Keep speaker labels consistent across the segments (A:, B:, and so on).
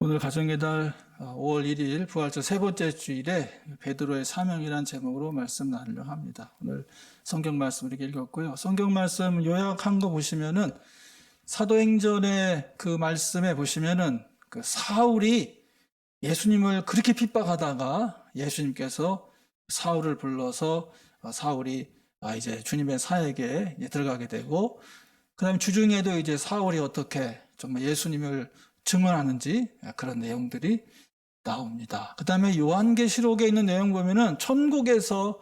A: 오늘 가정의 달 5월 1일 부활절 세 번째 주일에 베드로의 사명이라는 제목으로 말씀 나누려고 합니다. 오늘 성경 말씀 이렇게 읽었고요. 성경 말씀 요약한 거 보시면은 사도행전의 그 말씀에 보시면은 그 사울이 예수님을 그렇게 핍박하다가 예수님께서 사울을 불러서 사울이 이제 주님의 사역에 들어가게 되고, 그 다음에 주중에도 이제 사울이 어떻게 정말 예수님을 증언하는지 그런 내용들이 나옵니다. 그 다음에 요한계시록에 있는 내용 보면은 천국에서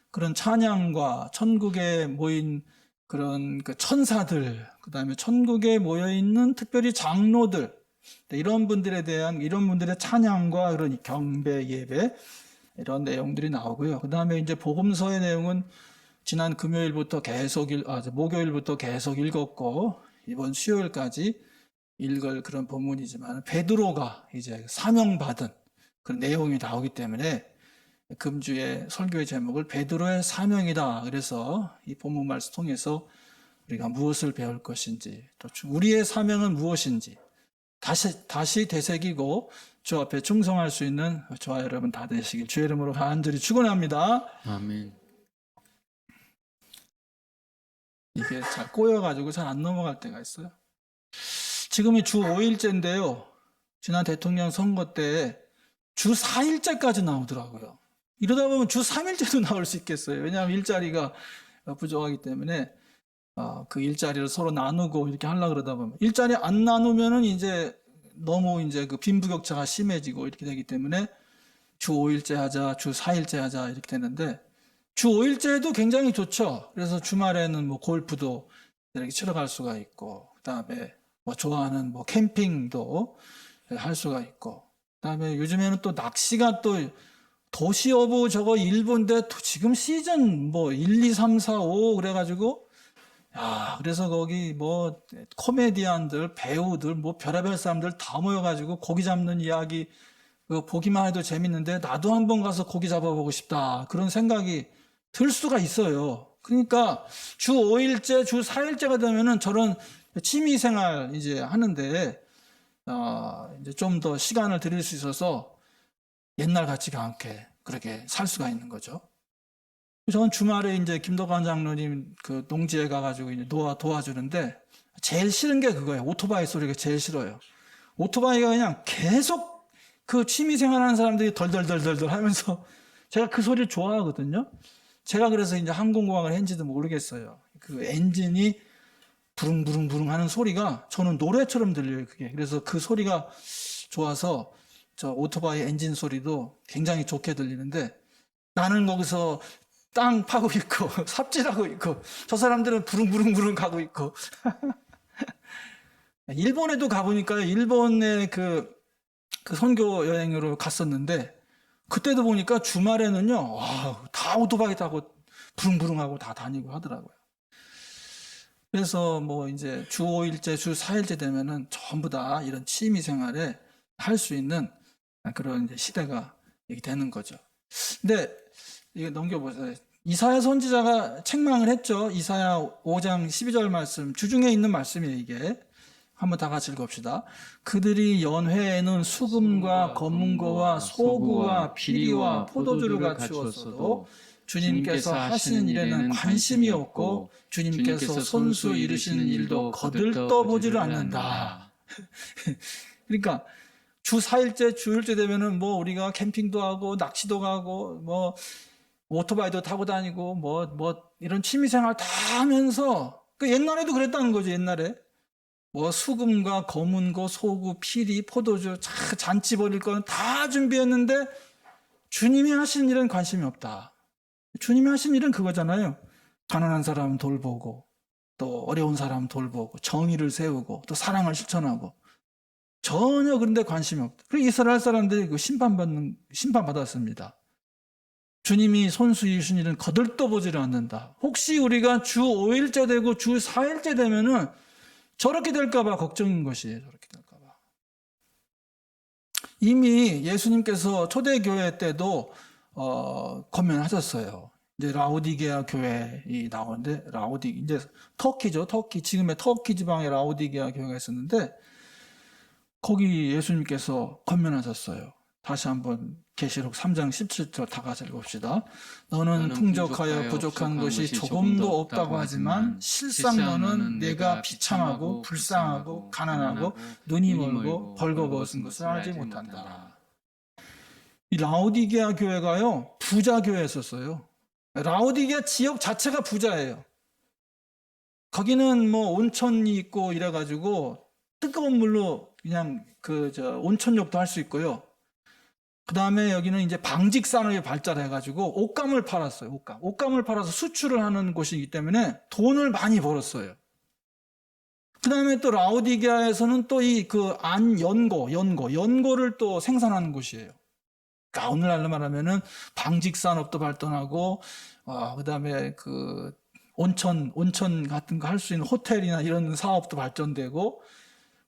A: 그런 찬양과 천국에 모인 그런 그 천사들, 그 다음에 천국에 모여 있는 특별히 장로들, 이런 분들에 대한 이런 분들의 찬양과 그런 경배 예배 이런 내용들이 나오고요. 그 다음에 이제 복음서의 내용은 지난 금요일부터 목요일부터 계속 읽었고 이번 수요일까지 읽을 그런 본문이지만 베드로가 이제 사명받은 그런 내용이 나오기 때문에 금주의 설교의 제목을 베드로의 사명이다. 그래서 이 본문 말씀 통해서 우리가 무엇을 배울 것인지, 또 우리의 사명은 무엇인지 다시 되새기고 주 앞에 충성할 수 있는 저와 여러분 다 되시길 주의 이름으로 간절히 축원합니다.
B: 아멘.
A: 이게 잘 꼬여가지고 잘 안 넘어갈 때가 있어요. 지금이 주 5일째인데요. 지난 대통령 선거 때 주 4일째까지 나오더라고요. 이러다 보면 주 3일째도 나올 수 있겠어요. 왜냐하면 일자리가 부족하기 때문에 그 일자리를 서로 나누고 이렇게 하려고 그러다 보면 일자리 안 나누면은 이제 너무 이제 그 빈부격차가 심해지고 이렇게 되기 때문에 주 5일째 하자, 주 4일째 하자 이렇게 되는데 주 5일째 해도 굉장히 좋죠. 그래서 주말에는 뭐 골프도 이렇게 치러 갈 수가 있고, 그 다음에 뭐 좋아하는 뭐 캠핑도 할 수가 있고, 그다음에 요즘에는 또 낚시가 또 도시어부 저거 일본데 지금 시즌 뭐 1, 2, 3, 4, 5 그래가지고 그래서 거기 뭐 코미디언들, 배우들, 뭐 별의별 사람들 다 모여가지고 고기 잡는 이야기 보기만 해도 재밌는데 나도 한번 가서 고기 잡아보고 싶다 그런 생각이 들 수가 있어요. 그러니까 주 5일째, 주 4일째가 되면은 저런 취미생활 이제 하는데 이제 좀 더 시간을 드릴 수 있어서 옛날 같지가 않게 그렇게 살 수가 있는 거죠. 저는 주말에 이제 김덕환 장로님 그 농지에 가가지고 이제 도와주는데 제일 싫은 게 그거예요. 오토바이 소리가 제일 싫어요. 오토바이가 그냥 계속 그 취미생활 하는 사람들이 덜덜덜덜 하면서 제가 그 소리를 좋아하거든요. 제가 그래서 이제 항공공학을 했는지도 모르겠어요. 그 엔진이 부릉부릉부릉 하는 소리가 저는 노래처럼 들려요, 그게. 그래서 그 소리가 좋아서 저 오토바이 엔진 소리도 굉장히 좋게 들리는데 나는 거기서 땅 파고 있고 삽질하고 있고 저 사람들은 부릉부릉부릉 가고 있고 일본에도 가보니까 일본에 그 선교 여행으로 갔었는데 그때도 보니까 주말에는요 다 오토바이 타고 부릉부릉하고 다 다니고 하더라고요. 그래서 뭐 이제 주 5일째, 주 4일째 되면은 전부 다 이런 취미 생활에 할 수 있는 그런 이제 시대가 되는 거죠. 근데 이게 넘겨보세요. 이사야 선지자가 책망을 했죠. 이사야 5장 12절 말씀, 주중에 있는 말씀이에요, 이게. 한번 다 같이 읽읍시다. 그들이 연회에는 수금과 검은고와 소구와 비리와 포도주를 갖추었어도 주님께서 하시는 일에는 관심이 없고 주님께서 손수 이루시는 일도 거들떠보지를 않는다. 그러니까 주 4일째, 주일째 되면은 뭐 우리가 캠핑도 하고 낚시도 가고 뭐 오토바이도 타고 다니고 뭐 이런 취미생활 다 하면서 그 옛날에도 그랬다는 거죠. 옛날에 뭐 수금과 검은고 소구 피리 포도주 잔치 벌일 거는 다 준비했는데 주님이 하신 일은 관심이 없다. 주님이 하신 일은 그거잖아요. 가난한 사람 돌보고 또 어려운 사람 돌보고 정의를 세우고 또 사랑을 실천하고 전혀 그런데 관심이 없다. 그리고 이스라엘 사람들이 그 심판받았습니다. 주님이 손수 이루신 일은 거들떠보지를 않는다. 혹시 우리가 주 5일째 되고 주 4일째 되면은 저렇게 될까봐 걱정인 것이에요. 저렇게 될까봐. 이미 예수님께서 초대교회 때도 권면하셨어요. 이제 라오디게아 교회이 나오는데 이제 터키죠. 터키 지금의 터키 지방의 라오디게아 교회가 있었는데 거기 예수님께서 권면하셨어요. 다시 한번 계시록 3장 17절 다 같이 읽읍시다. 너는 풍족하여 부족한 것이 조금도 없다고 하지만 실상 너는 내가 비참하고 불쌍하고 가난하고 눈이 멀고 벌거벗은 것을 알지 못한다. 이 라오디게아 교회가요, 부자 교회였었어요. 라오디게아 지역 자체가 부자예요. 거기는 뭐 온천이 있고 이래가지고 뜨거운 물로 그냥 온천욕도 할 수 있고요. 그 다음에 여기는 이제 방직 산업이 발달해가지고 옷감을 팔았어요. 옷감을 팔아서 수출을 하는 곳이기 때문에 돈을 많이 벌었어요. 그 다음에 또 라오디게아에서는 또 연고를 또 생산하는 곳이에요. 그러니까 오늘날로 말하면은 방직 산업도 발전하고, 그 다음에 온천 같은 거 할 수 있는 호텔이나 이런 사업도 발전되고,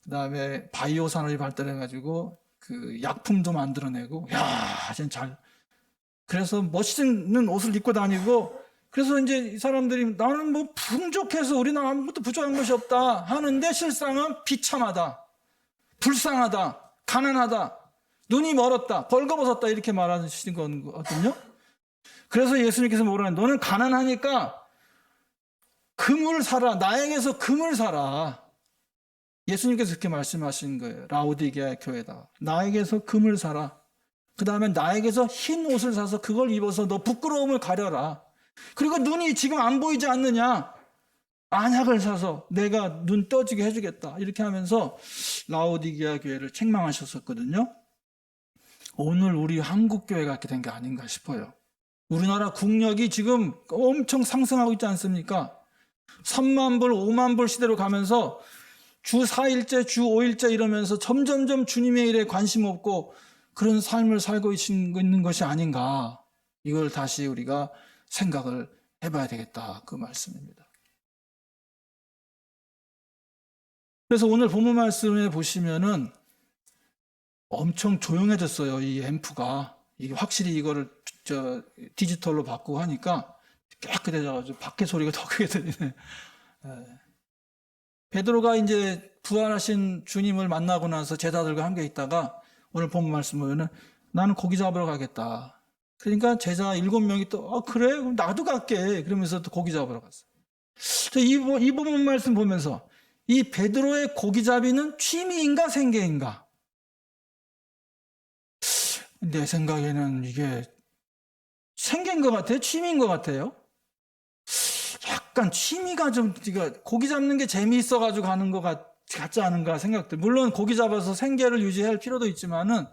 A: 그 다음에 바이오 산업이 발달해가지고 약품도 만들어내고, 그래서 멋있는 옷을 입고 다니고, 그래서 이제 이 사람들이 나는 뭐 풍족해서 우리는 아무것도 부족한 것이 없다 하는데 실상은 비참하다, 불쌍하다, 가난하다, 눈이 멀었다, 벌거벗었다 이렇게 말하시는 거거든요. 그래서 예수님께서 뭐라 하냐, 너는 가난하니까 금을 사라, 나에게서 금을 사라. 예수님께서 그렇게 말씀하신 거예요. 라오디게아 교회다. 나에게서 금을 사라. 그 다음에 나에게서 흰 옷을 사서 그걸 입어서 너 부끄러움을 가려라. 그리고 눈이 지금 안 보이지 않느냐? 안약을 사서 내가 눈 떠지게 해주겠다. 이렇게 하면서 라오디게아 교회를 책망하셨었거든요. 오늘 우리 한국 교회가 이렇게 된 게 아닌가 싶어요. 우리나라 국력이 지금 엄청 상승하고 있지 않습니까? 3만 불, 5만 불 시대로 가면서 주 4일째, 주 5일째 이러면서 점점점 주님의 일에 관심 없고 그런 삶을 살고 있는 것이 아닌가. 이걸 다시 우리가 생각을 해봐야 되겠다. 그 말씀입니다. 그래서 오늘 본문 말씀에 보시면은 엄청 조용해졌어요. 이 앰프가. 이게 확실히 이거를 디지털로 바꾸고 하니까 깨끗해져가지고 밖에 소리가 더 크게 들리네. 베드로가 이제 부활하신 주님을 만나고 나서 제자들과 함께 있다가 오늘 본문 말씀 보면은 나는 고기 잡으러 가겠다. 그러니까 제자 7명이 또 그래? 그럼 나도 갈게. 그러면서 또 고기 잡으러 갔어요. 이 본문 말씀 보면서 이 베드로의 고기잡이는 취미인가 생계인가? 내 생각에는 이게 생계인 것 같아요? 취미인 것 같아요? 약간 취미가 좀, 고기 잡는 게 재미있어가지고 가는 것 같지 않은가 생각들. 물론 고기 잡아서 생계를 유지할 필요도 있지만은,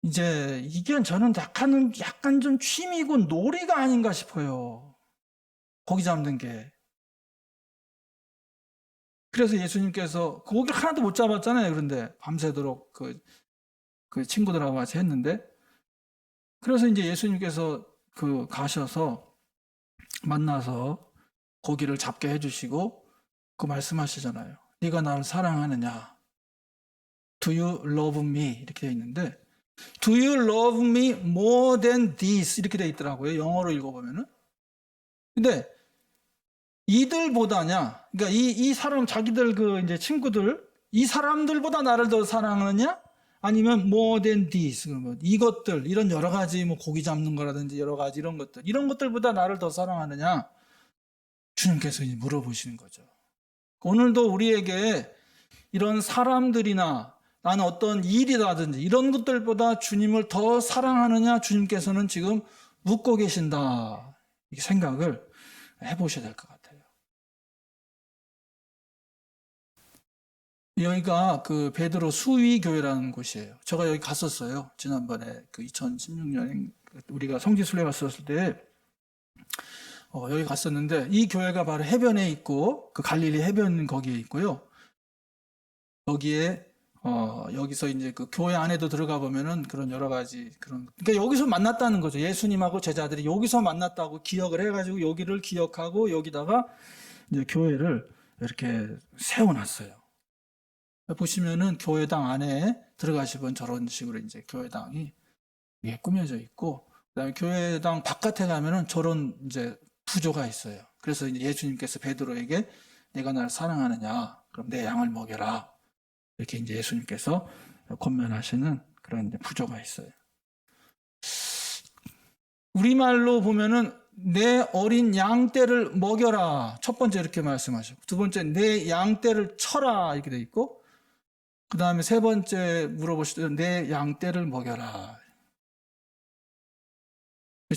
A: 이제 이게 저는 약간 좀 취미고 놀이가 아닌가 싶어요. 고기 잡는 게. 그래서 예수님께서 고기를 하나도 못 잡았잖아요. 그런데 밤새도록 그 친구들하고 같이 했는데, 그래서 이제 예수님께서 가셔서 만나서 고기를 잡게 해주시고 그 말씀하시잖아요. 네가 나를 사랑하느냐? Do you love me? 이렇게 되어 있는데 Do you love me more than this? 이렇게 되어 있더라고요. 영어로 읽어보면은. 근데 이들보다냐? 그러니까 이 사람 자기들 이제 친구들 이 사람들보다 나를 더 사랑하느냐? 아니면 more than this, 이것들, 이런 여러 가지 고기 잡는 거라든지 여러 가지 이런 것들보다 나를 더 사랑하느냐? 주님께서 물어보시는 거죠. 오늘도 우리에게 이런 사람들이나 나는 어떤 일이라든지 이런 것들보다 주님을 더 사랑하느냐? 주님께서는 지금 묻고 계신다. 이 생각을 해보셔야 될 것 같아요. 여기가 베드로 수위교회라는 곳이에요. 제가 여기 갔었어요. 지난번에 2016년에 우리가 성지순례 갔었을 때 여기 갔었는데 이 교회가 바로 해변에 있고 그 갈릴리 해변 거기에 있고요. 여기서 이제 그 교회 안에도 들어가 보면은 그런 여러 가지 그러니까 여기서 만났다는 거죠. 예수님하고 제자들이 여기서 만났다고 기억을 해가지고 여기를 기억하고 여기다가 이제 교회를 이렇게 세워놨어요. 보시면은 교회당 안에 들어가시면 저런 식으로 이제 교회당이 위에 꾸며져 있고, 그다음에 교회당 바깥에 가면은 저런 이제 부조가 있어요. 그래서 이제 예수님께서 베드로에게 내가 나를 사랑하느냐? 그럼 내 양을 먹여라. 이렇게 이제 예수님께서 권면하시는 그런 이제 구조가 있어요. 우리말로 보면은 내 어린 양떼를 먹여라. 첫 번째 이렇게 말씀하시고, 두 번째 내 양떼를 쳐라 이렇게 돼 있고, 그 다음에 세 번째 물어보시죠. 내 양떼를 먹여라.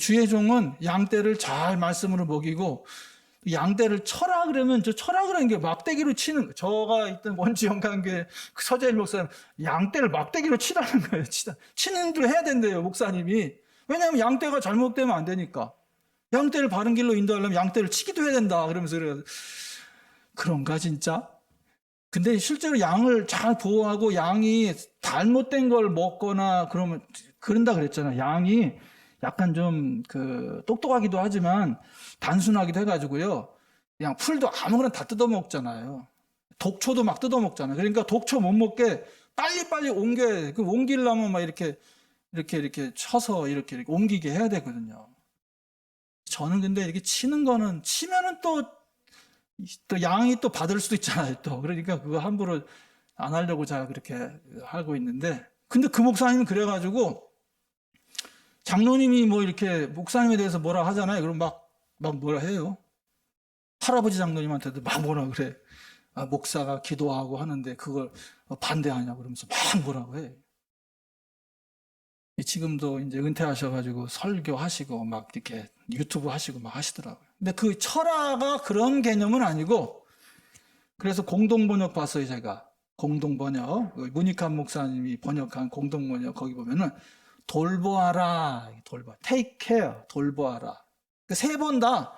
A: 주의 종은 양떼를 잘 말씀으로 먹이고, 양떼를 쳐라 그러면, 저 쳐라 그러는 게 막대기로 치는, 저가 있던 원주영광교회 서재일 목사님, 양떼를 막대기로 치라는 거예요. 치는 대로 해야 된대요, 목사님이. 왜냐하면 양떼가 잘못되면 안 되니까. 양떼를 바른 길로 인도하려면 양떼를 치기도 해야 된다. 그러면서 그래요. 그런가, 진짜? 근데 실제로 양을 잘 보호하고 양이 잘못된 걸 먹거나 그러면, 그런다 그랬잖아요. 양이 약간 좀 똑똑하기도 하지만 단순하기도 해가지고요. 그냥 풀도 아무거나 다 뜯어먹잖아요. 독초도 막 뜯어먹잖아요. 그러니까 독초 못 먹게 빨리빨리 옮겨야 돼. 그 옮기려면 막 이렇게 쳐서 이렇게 옮기게 해야 되거든요. 저는 근데 이렇게 치는 거는, 치면은 또 양이 또 받을 수도 있잖아요. 또. 그러니까 그거 함부로 안 하려고 잘 그렇게 하고 있는데, 근데 그 목사님은 그래가지고 장로님이 뭐 이렇게 목사님에 대해서 뭐라 하잖아요. 그럼 막 뭐라 해요. 할아버지 장로님한테도 막 뭐라 그래. 목사가 기도하고 하는데 그걸 반대하냐고 그러면서 막 뭐라고 해. 지금도 이제 은퇴하셔가지고 설교하시고 막 이렇게 유튜브 하시고 막 하시더라고요. 근데 그 철화가 그런 개념은 아니고, 그래서 공동번역 봤어요, 제가. 공동번역. 문익환 목사님이 번역한 공동번역 거기 보면은 돌보아라, take care, 돌보아라. 세 번 다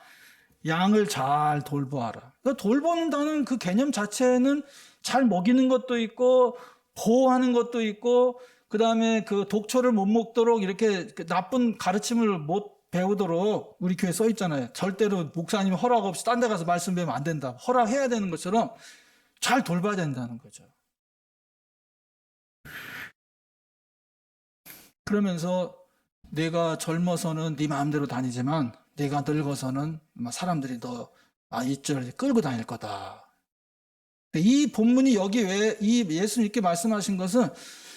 A: 양을 잘 돌보아라. 그러니까 돌보는다는 그 개념 자체는 잘 먹이는 것도 있고, 보호하는 것도 있고, 그 다음에 그 독초를 못 먹도록 이렇게 나쁜 가르침을 못 배우도록 우리 교회에 써 있잖아요. 절대로 목사님이 허락 없이 딴 데 가서 말씀 배우면 안 된다. 허락해야 되는 것처럼 잘 돌봐야 된다는 거죠. 그러면서 내가 젊어서는 네 마음대로 다니지만 내가 늙어서는 사람들이 너 이쪽을 끌고 다닐 거다. 이 본문이 여기 왜 이 예수님께 말씀하신 것은,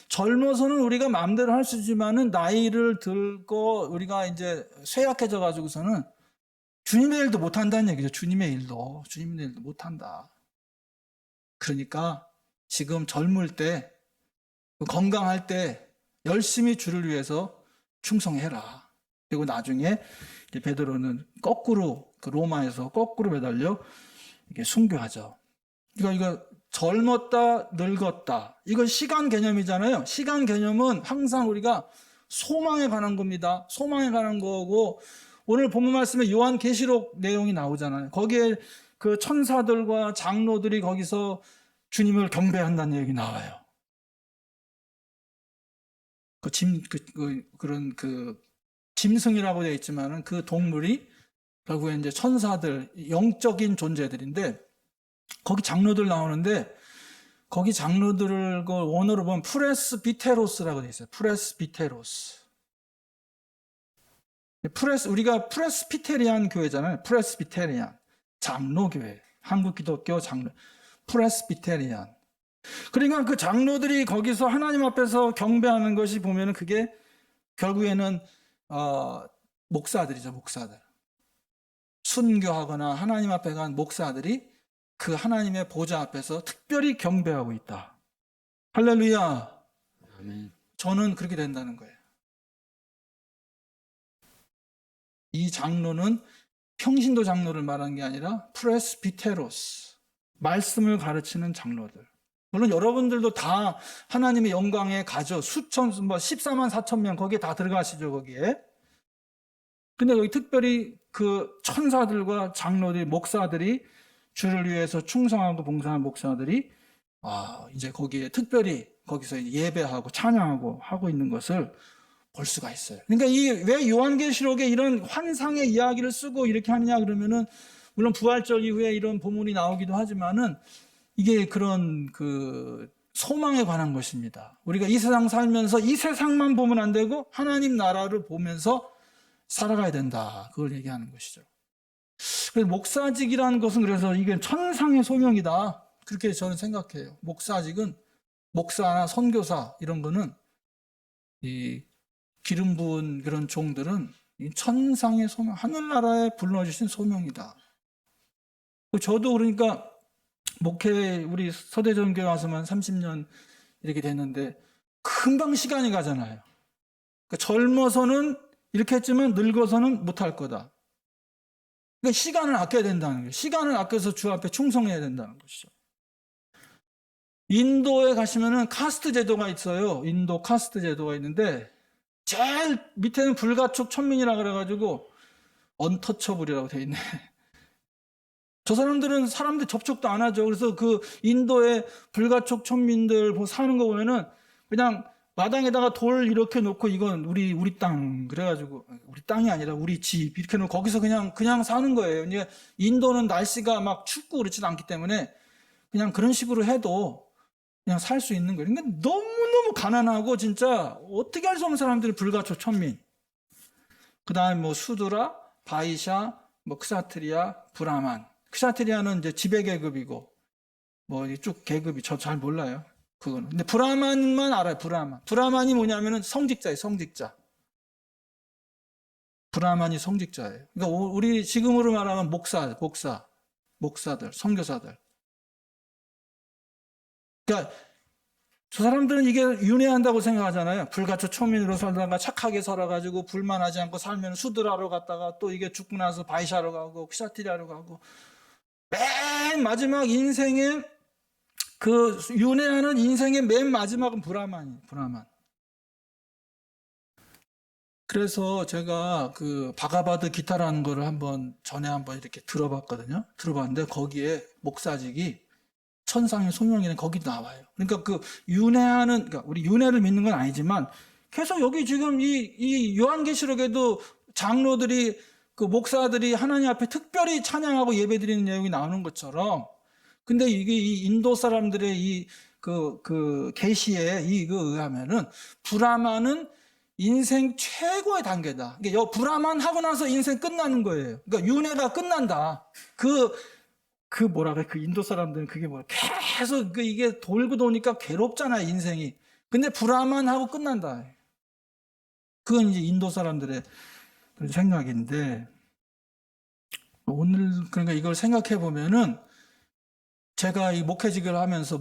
A: 젊어서는 우리가 마음대로 할 수 있지만은 나이를 들고 우리가 이제 쇠약해져 가지고서는 주님의 일도 못 한다는 얘기죠. 주님의 일도 못 한다. 그러니까 지금 젊을 때, 건강할 때 열심히 주를 위해서 충성해라. 그리고 나중에 이제 베드로는 거꾸로, 그 로마에서 거꾸로 매달려 이게 순교하죠. 이거 젊었다, 늙었다. 이건 시간 개념이잖아요. 시간 개념은 항상 우리가 소망에 관한 겁니다. 소망에 관한 거고, 오늘 본문 말씀에 요한계시록 내용이 나오잖아요. 거기에 그 천사들과 장로들이 거기서 주님을 경배한다는 얘기 나와요. 그런 짐승이라고 되어 있지만은 그 동물이 결국에 이제 천사들, 영적인 존재들인데, 거기 장로들 나오는데, 거기 장로들을 원어로 보면 프레스비테로스라고 되어 있어요. 프레스비테로스. 우리가 프레스비테리안 교회잖아요. 프레스비테리안. 장로교회. 한국 기독교 장로. 프레스비테리안. 그러니까 그 장로들이 거기서 하나님 앞에서 경배하는 것이 보면은 그게 결국에는 목사들이죠. 목사들. 순교하거나 하나님 앞에 간 목사들이 그 하나님의 보좌 앞에서 특별히 경배하고 있다. 할렐루야.
B: 아멘.
A: 저는 그렇게 된다는 거예요. 이 장로는 평신도 장로를 말하는 게 아니라 프레스비테로스, 말씀을 가르치는 장로들. 물론 여러분들도 다 하나님의 영광에 가죠. 14만 4천 명 거기에 다 들어가시죠, 거기에. 근데 거기 특별히 그 천사들과 장로들, 목사들이, 주를 위해서 충성하고 봉사하는 목사들이 이제 거기에 특별히 거기서 예배하고 찬양하고 하고 있는 것을 볼 수가 있어요. 그러니까 왜 요한계시록에 이런 환상의 이야기를 쓰고 이렇게 하느냐 그러면은, 물론 부활절 이후에 이런 본문이 나오기도 하지만은 이게 그런 소망에 관한 것입니다. 우리가 이 세상 살면서 이 세상만 보면 안 되고 하나님 나라를 보면서 살아가야 된다. 그걸 얘기하는 것이죠. 그래서 목사직이라는 것은, 그래서 이게 천상의 소명이다. 그렇게 저는 생각해요. 목사직은 목사나 선교사 이런 거는 이 기름 부은 그런 종들은 이 천상의 소명, 하늘나라에 불러주신 소명이다. 저도 그러니까 목회 우리 서대전교회 와서만 30년 이렇게 됐는데 금방 시간이 가잖아요. 그러니까 젊어서는 이렇게 했지만 늙어서는 못할 거다. 그러니까 시간을 아껴야 된다는 거예요. 시간을 아껴서 주 앞에 충성해야 된다는 것이죠. 인도에 가시면은 카스트 제도가 있어요. 인도 카스트 제도가 있는데 제일 밑에는 불가촉 천민이라 그래가지고 언터처블이라고 돼 있네. 저 사람들은 사람들 접촉도 안 하죠. 그래서 그 인도의 불가촉 천민들 사는 거 보면은 그냥 마당에다가 돌 이렇게 놓고 이건 우리 땅 그래가지고 우리 땅이 아니라 우리 집 이렇게 놓고 거기서 그냥 사는 거예요. 이제 인도는 날씨가 막 춥고 그렇지도 않기 때문에 그냥 그런 식으로 해도 그냥 살 수 있는 거예요. 그러니까 너무너무 가난하고 진짜 어떻게 할 수 없는 사람들이 불가촉 천민. 그 다음에 뭐 수드라, 바이샤, 뭐 크사트리아, 브라만. 크사트리아는 이제 지배 계급이고 뭐 쭉 계급이 저 잘 몰라요. 그거는. 근데 브라만만 알아요. 브라만. 브라만이 뭐냐면은 성직자예요. 성직자. 브라만이 성직자예요. 그러니까 우리 지금으로 말하면 목사들, 선교사들. 그러니까 저 사람들은 이게 윤회한다고 생각하잖아요. 불가촉 초민으로 살다가 착하게 살아가지고 불만하지 않고 살면 수드라로 갔다가 또 이게 죽고 나서 바이샤로 가고 크사티리아로 가고 맨 마지막 인생의 그 윤회하는 인생의 맨 마지막은 브라만. 그래서 제가 그 바가바드 기타라는 거를 전에 한번 이렇게 들어봤거든요. 들어봤는데 거기에 목사직이 천상의 소명이는 거기 나와요. 그러니까 그 그러니까 우리 윤회를 믿는 건 아니지만 계속 여기 지금 이 요한계시록에도 장로들이 그 목사들이 하나님 앞에 특별히 찬양하고 예배드리는 내용이 나오는 것처럼 근데 이게 이 인도 사람들의 그 계시에 이거 의하면은 브라만은 인생 최고의 단계다. 그러니까 브라만 하고 나서 인생 끝나는 거예요. 그러니까 윤회가 끝난다. 그 인도 사람들은 그게 뭐야. 계속 이게 돌고 도니까 괴롭잖아요, 인생이. 근데 브라만 하고 끝난다. 그건 이제 인도 사람들의 그런 생각인데, 오늘, 그러니까 이걸 생각해 보면은, 제가 이 목사직을 하면서,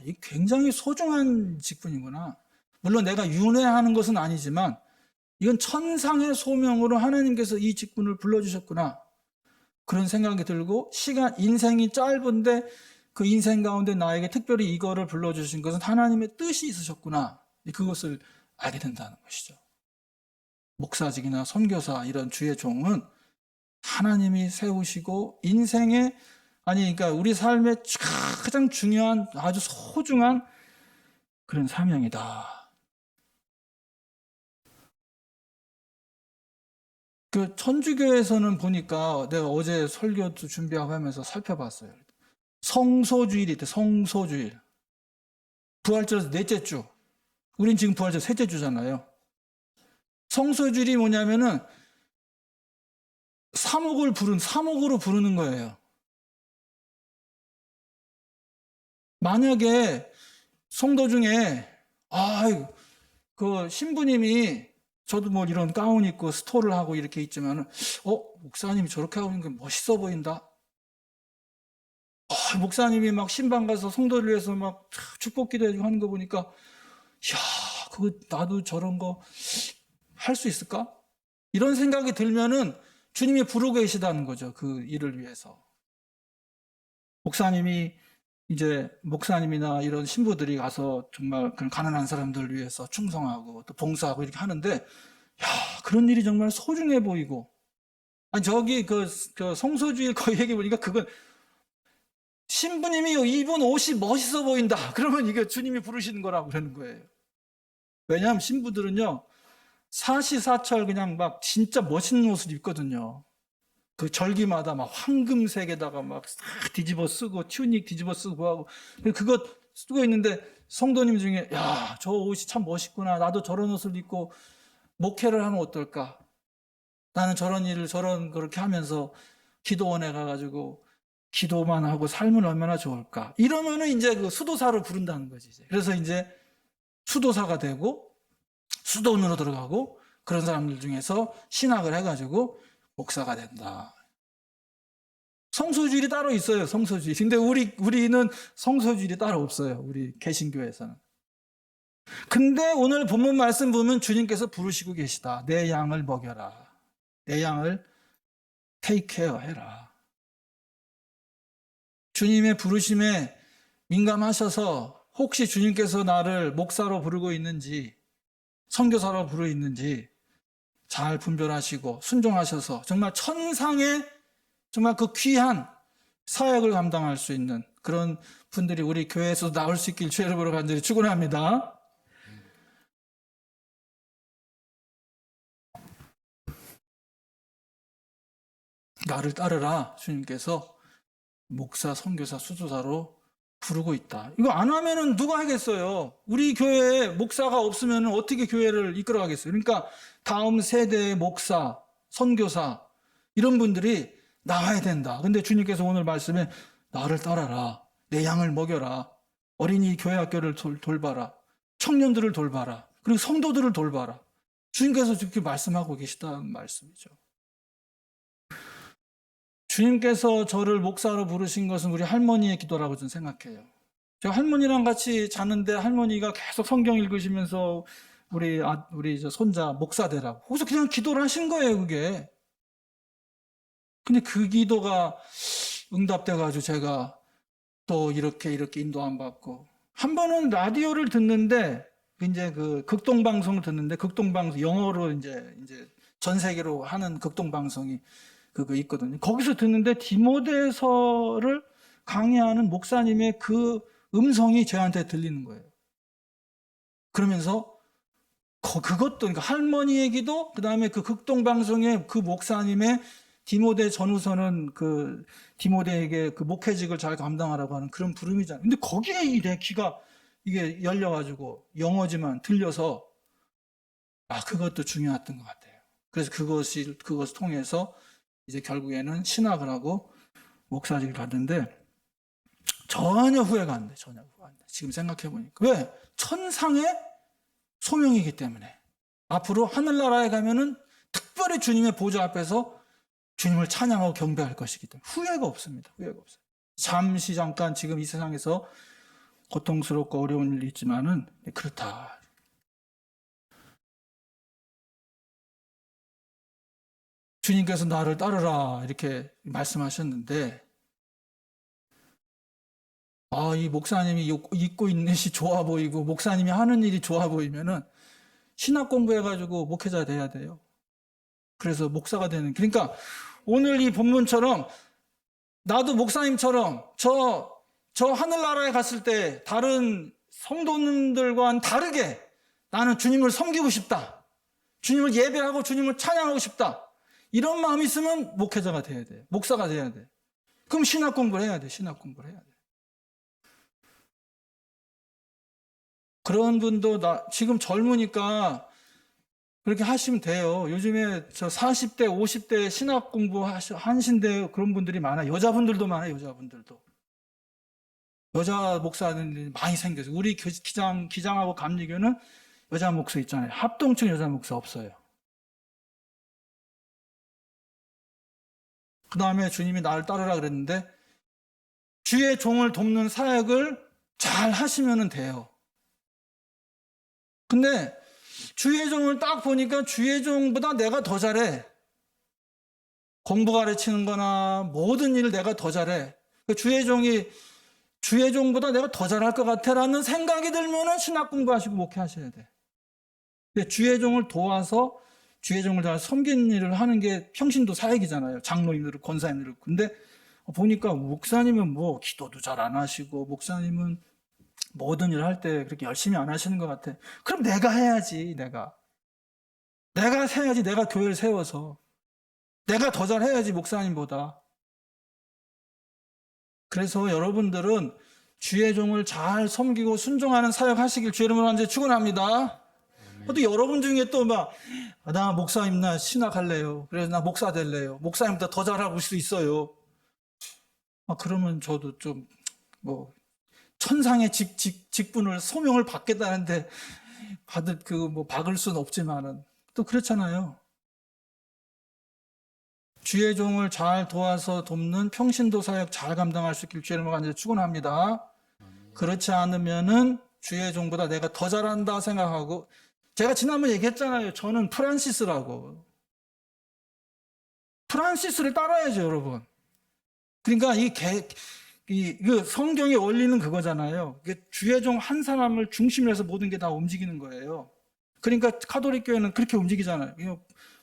A: 이 굉장히 소중한 직분이구나. 물론 내가 윤회하는 것은 아니지만, 이건 천상의 소명으로 하나님께서 이 직분을 불러주셨구나. 그런 생각이 들고 인생이 짧은데 그 인생 가운데 나에게 특별히 이거를 불러주신 것은 하나님의 뜻이 있으셨구나. 그것을 알게 된다는 것이죠. 목사직이나 선교사 이런 주의 종은 하나님이 세우시고 그러니까 우리 삶의 가장 중요한 아주 소중한 그런 사명이다. 그 천주교에서는 보니까 내가 어제 설교도 준비하고 하면서 살펴봤어요. 성소주일이 있대. 성소주일. 부활절에서 넷째 주. 우린 지금 부활절 셋째 주잖아요. 성소주일이 뭐냐면은 사목으로 부르는 거예요. 만약에 성도 중에 그 신부님이 저도 뭐 이런 가운 입고 스토를 하고 이렇게 있지만은 목사님이 저렇게 하고 있는 게 멋있어 보인다. 목사님이 막 신방 가서 성도를 위해서 막 축복 기도해주고 하는 거 보니까 그거 나도 저런 거 할 수 있을까? 이런 생각이 들면은 주님이 부르고 계시다는 거죠. 그 일을 위해서. 목사님이나 이런 신부들이 가서 정말 그런 가난한 사람들을 위해서 충성하고 또 봉사하고 이렇게 하는데, 그런 일이 정말 소중해 보이고. 저기 그 성소주일 거 얘기 보니까 그건 신부님이 입은 옷이 멋있어 보인다. 그러면 이게 주님이 부르시는 거라고 그러는 거예요. 왜냐하면 신부들은요, 사시사철 그냥 막 진짜 멋있는 옷을 입거든요. 그 절기마다 막 황금색에다가 막 뒤집어 쓰고 튜닉 뒤집어 쓰고 하고 그거 쓰고 있는데 성도님 중에 저 옷이 참 멋있구나. 나도 저런 옷을 입고 목회를 하면 어떨까? 나는 저런 일을 그렇게 하면서 기도원에 가가지고 기도만 하고 살면 얼마나 좋을까. 이러면은 이제 그 수도사로 부른다는 거지. 이제. 그래서 이제 수도사가 되고 수도원으로 들어가고 그런 사람들 중에서 신학을 해가지고 목사가 된다. 성소주일이 따로 있어요. 성소주일. 근데 우리는 성소주일이 따로 없어요. 우리 개신교에서는. 근데 오늘 본문 말씀 보면 주님께서 부르시고 계시다. 내 양을 먹여라. 내 양을 테이크 케어 해라. 주님의 부르심에 민감하셔서 혹시 주님께서 나를 목사로 부르고 있는지 선교사로 부르고 있는지 잘 분별하시고 순종하셔서 정말 천상의 정말 그 귀한 사역을 감당할 수 있는 그런 분들이 우리 교회에서 나올 수 있길 주의 이름으로 간절히 축원합니다. 나를 따르라. 주님께서 목사, 선교사, 수도사로 부르고 있다. 이거 안 하면은 누가 하겠어요? 우리 교회에 목사가 없으면 어떻게 교회를 이끌어가겠어요? 그러니까 다음 세대의 목사, 선교사 이런 분들이 나와야 된다. 근데 주님께서 오늘 말씀에 나를 따라라. 내 양을 먹여라. 어린이 교회 학교를 돌봐라. 청년들을 돌봐라. 그리고 성도들을 돌봐라. 주님께서 이렇게 말씀하고 계시다는 말씀이죠. 주님께서 저를 목사로 부르신 것은 우리 할머니의 기도라고 저는 생각해요. 제가 할머니랑 같이 자는데 할머니가 계속 성경 읽으시면서 우리 저 손자 목사 되라고. 거기서 그냥 기도를 하신 거예요, 그게. 근데 그 기도가 응답돼가지고 제가 또 이렇게 인도 안 받고 한 번은 라디오를 듣는데 이제 그 극동방송을 듣는데 극동방송 영어로 이제 전 세계로 하는 극동방송이 그거 있거든요. 거기서 듣는데 디모데서를 강의하는 목사님의 그 음성이 저한테 들리는 거예요. 그러면서 그것도 그러니까 할머니의 기도, 그 다음에 그 극동방송의 그 목사님의 디모데 전후서는 그 디모데에게 그 목회직을 잘 감당하라고 하는 그런 부름이잖아요. 근데 거기에 내 귀가 이게 열려가지고 영어지만 들려서 그것도 중요했던 것 같아요. 그래서 그것을 통해서 이제 결국에는 신학을 하고 목사직을 받는데 전혀 후회가 안 돼. 전혀 후회가 안 돼. 지금 생각해 보니까. 왜? 천상의 소명이기 때문에. 앞으로 하늘나라에 가면은 특별히 주님의 보좌 앞에서 주님을 찬양하고 경배할 것이기 때문에 후회가 없습니다. 후회가 없어요. 잠시 잠깐 지금 이 세상에서 고통스럽고 어려운 일이 있지만은 그렇다. 주님께서 나를 따르라 이렇게 말씀하셨는데 이 목사님이 입고 있는 것이 좋아 보이고 목사님이 하는 일이 좋아 보이면은 신학 공부해가지고 목회자 돼야 돼요. 그래서 목사가 되는 그러니까 오늘 이 본문처럼 나도 목사님처럼 저 하늘나라에 갔을 때 다른 성도님들과는 다르게 나는 주님을 섬기고 싶다. 주님을 예배하고 주님을 찬양하고 싶다. 이런 마음이 있으면 목회자가 돼야 돼. 목사가 돼야 돼. 그럼 신학 공부를 해야 돼. 신학 공부를 해야 돼. 그런 분도 지금 젊으니까 그렇게 하시면 돼요. 요즘에 저 40대, 50대 신학 공부 하신데 그런 분들이 많아요. 여자분들도 많아요. 여자분들도. 여자 목사들이 많이 생겨서 우리 기장하고 감리교는 여자 목사 있잖아요. 합동층 여자 목사 없어요. 그 다음에 주님이 나를 따르라 그랬는데 주의 종을 돕는 사역을 잘 하시면 돼요. 근데 주의 종을 딱 보니까 주의 종보다 내가 더 잘해. 공부 가르치는 거나 모든 일을 내가 더 잘해. 주의 종보다 내가 더 잘할 것 같아라는 생각이 들면은 신학 공부하시고 목회하셔야 돼. 근데 주의 종을 도와서 주의 종을 잘 섬기는 일을 하는 게 평신도 사역이잖아요. 장로님들, 권사님들. 근데 보니까 목사님은 뭐 기도도 잘 안 하시고 목사님은 모든 일을 할 때 그렇게 열심히 안 하시는 것 같아. 그럼 내가 해야지. 내가 해야지. 내가 교회를 세워서 내가 더 잘해야지 목사님보다. 그래서 여러분들은 주의 종을 잘 섬기고 순종하는 사역하시길 주의 이름으로 완전히 축원합니다. 또 여러분 중에 또 나 목사님 나 신학할래요. 그래서 나 목사 될래요. 목사님보다 더 잘하고 수 있어요. 그러면 저도 좀 뭐 천상의 직분을 소명을 받겠다는데 받을 박을 수는 없지만은 또 그렇잖아요. 주의 종을 잘 도와서 돕는 평신도 사역 잘 감당할 수 있길 주의 이름으로 간절히 축원합니다. 그렇지 않으면은 주의 종보다 내가 더 잘한다 생각하고, 제가 지난번 얘기했잖아요. 저는 프란시스라고. 프란시스를 따라야죠, 여러분. 그러니까 그 성경의 원리는 그거잖아요. 주의 종 한 사람을 중심으로 해서 모든 게 다 움직이는 거예요. 그러니까 카톨릭 교회는 그렇게 움직이잖아요.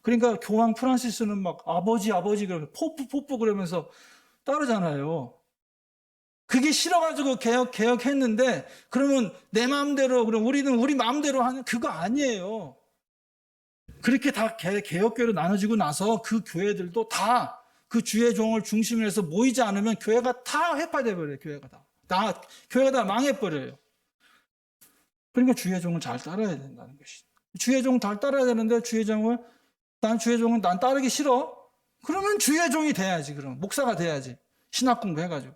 A: 그러니까 교황 프란시스는 막 아버지 그러면서 포프 그러면서 따르잖아요. 그게 싫어가지고 개혁했는데, 그러면 내 마음대로, 그럼 우리는 우리 마음대로 하는 그거 아니에요. 그렇게 다 개혁교회로 나눠지고 나서 그 교회들도 다 그 주의 종을 중심으로 해서 모이지 않으면 교회가 다 회파돼 버려요. 교회가 다 망해버려요. 그러니까 주의 종을 잘 따라야 된다는 것이죠. 주의 종 잘 따라야 되는데 주의 종은 난 따르기 싫어? 그러면 주의 종이 돼야지. 그럼 목사가 돼야지. 신학 공부해가지고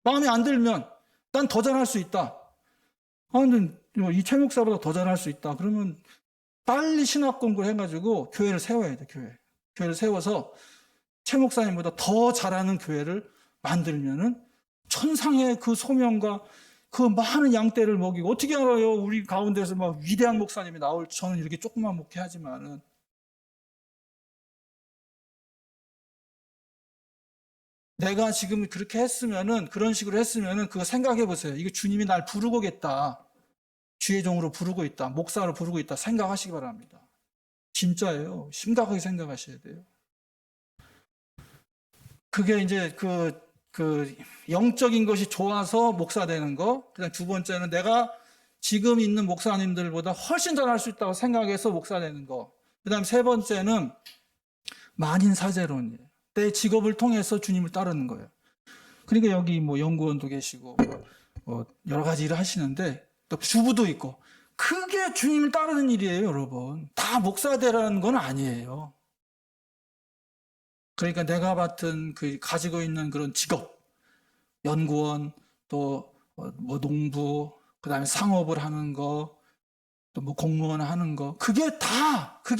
A: 마음에 안 들면 난 더 잘할 수 있다. 근데 이 최 목사보다 더 잘할 수 있다. 그러면 빨리 신학 공부를 해가지고 교회를 세워야 돼. 교회를 세워서 최 목사님보다 더 잘하는 교회를 만들면은 천상의 그 소명과 그 많은 양떼를 먹이고, 어떻게 알아요? 우리 가운데서 막 위대한 목사님이 나올지. 저는 이렇게 조금만 목회하지만은. 내가 지금 그렇게 했으면은, 그런 식으로 했으면은 그거 생각해 보세요. 이거 주님이 날 부르고겠다. 주의 종으로 부르고 있다. 목사로 부르고 있다. 생각하시기 바랍니다. 진짜예요. 심각하게 생각하셔야 돼요. 그게 이제 그 영적인 것이 좋아서 목사 되는 거. 그다음 두 번째는 내가 지금 있는 목사님들보다 훨씬 더 할 수 있다고 생각해서 목사 되는 거. 그다음 세 번째는 만인사제론이에요. 내 직업을 통해서 주님을 따르는 거예요. 그러니까 여기 뭐 연구원도 계시고 여러 가지 일을 하시는데 또 주부도 있고, 그게 주님을 따르는 일이에요, 여러분. 다 목사 되라는 건 아니에요. 그러니까 내가 맡은 가지고 있는 그런 직업, 연구원, 또 뭐 농부, 그다음에 상업을 하는 거, 또 뭐 공무원 하는 거, 그게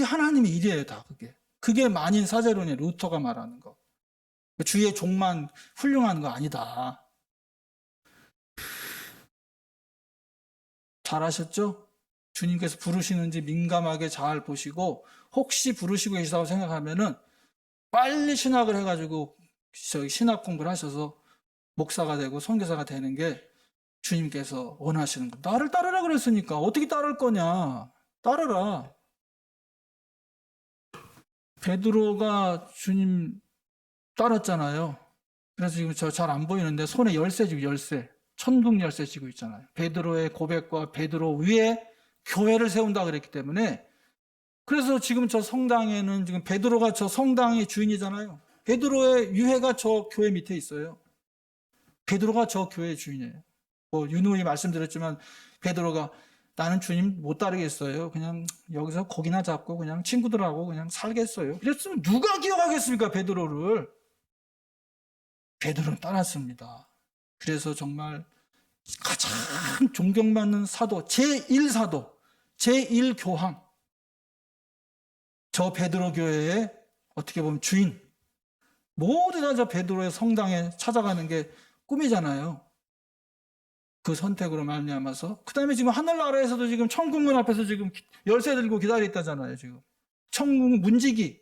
A: 하나님의 일이에요, 다 그게 만인 사제론이에요. 루터가 말하는 거. 주의 종만 훌륭한 거 아니다. 잘하셨죠? 주님께서 부르시는지 민감하게 잘 보시고, 혹시 부르시고 계시다고 생각하면은 빨리 신학을 해가지고 신학 공부를 하셔서 목사가 되고 선교사가 되는 게 주님께서 원하시는 거. 나를 따르라 그랬으니까 어떻게 따를 거냐? 따르라. 베드로가 주님 따랐잖아요. 그래서 지금 저 잘 안 보이는데 손에 열쇠 쥐고 천국 열쇠 쥐고 있잖아요. 베드로의 고백과 베드로 위에 교회를 세운다 그랬기 때문에. 그래서 지금 저 성당에는 지금 베드로가 저 성당의 주인이잖아요. 베드로의 유해가 저 교회 밑에 있어요. 베드로가 저 교회의 주인이에요. 유누이 말씀드렸지만 베드로가 나는 주님 못 따르겠어요. 그냥 여기서 고기나 잡고 그냥 친구들하고 그냥 살겠어요. 그랬으면 누가 기억하겠습니까, 베드로를. 베드로는 따랐습니다. 그래서 정말 가장 존경받는 사도, 제1사도, 제1교황, 저 베드로 교회의 어떻게 보면 주인, 모두 다 저 베드로의 성당에 찾아가는 게 꿈이잖아요. 그 선택으로 말미암아서. 그 다음에 지금 하늘나라에서도 지금 천국문 앞에서 지금 열쇠 들고 기다렸다잖아요. 지금 천국 문지기,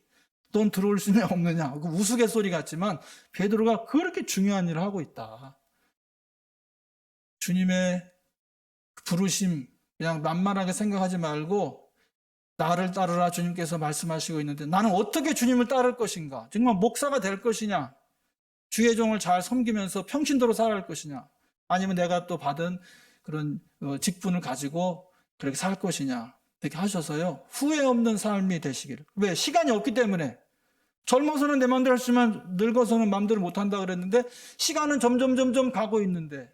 A: 넌 들어올 수 있냐 없느냐, 우스갯소리 같지만 베드로가 그렇게 중요한 일을 하고 있다. 주님의 부르심 그냥 만만하게 생각하지 말고 나를 따르라 주님께서 말씀하시고 있는데, 나는 어떻게 주님을 따를 것인가? 정말 목사가 될 것이냐? 주의 종을 잘 섬기면서 평신도로 살아갈 것이냐? 아니면 내가 또 받은 그런 직분을 가지고 그렇게 살 것이냐? 이렇게 하셔서요, 후회 없는 삶이 되시기를. 왜? 시간이 없기 때문에. 젊어서는 내 마음대로 했지만 늙어서는 마음대로 못한다 그랬는데, 시간은 점점 가고 있는데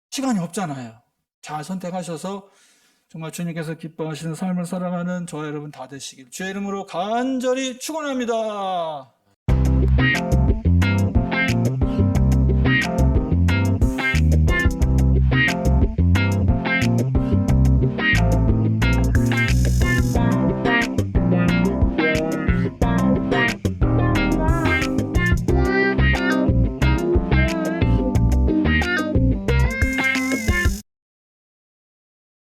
A: 시간이 없잖아요. 잘 선택하셔서 정말 주님께서 기뻐하시는 삶을 살아가는 저와 여러분 다 되시길 주의 이름으로 간절히 축원합니다.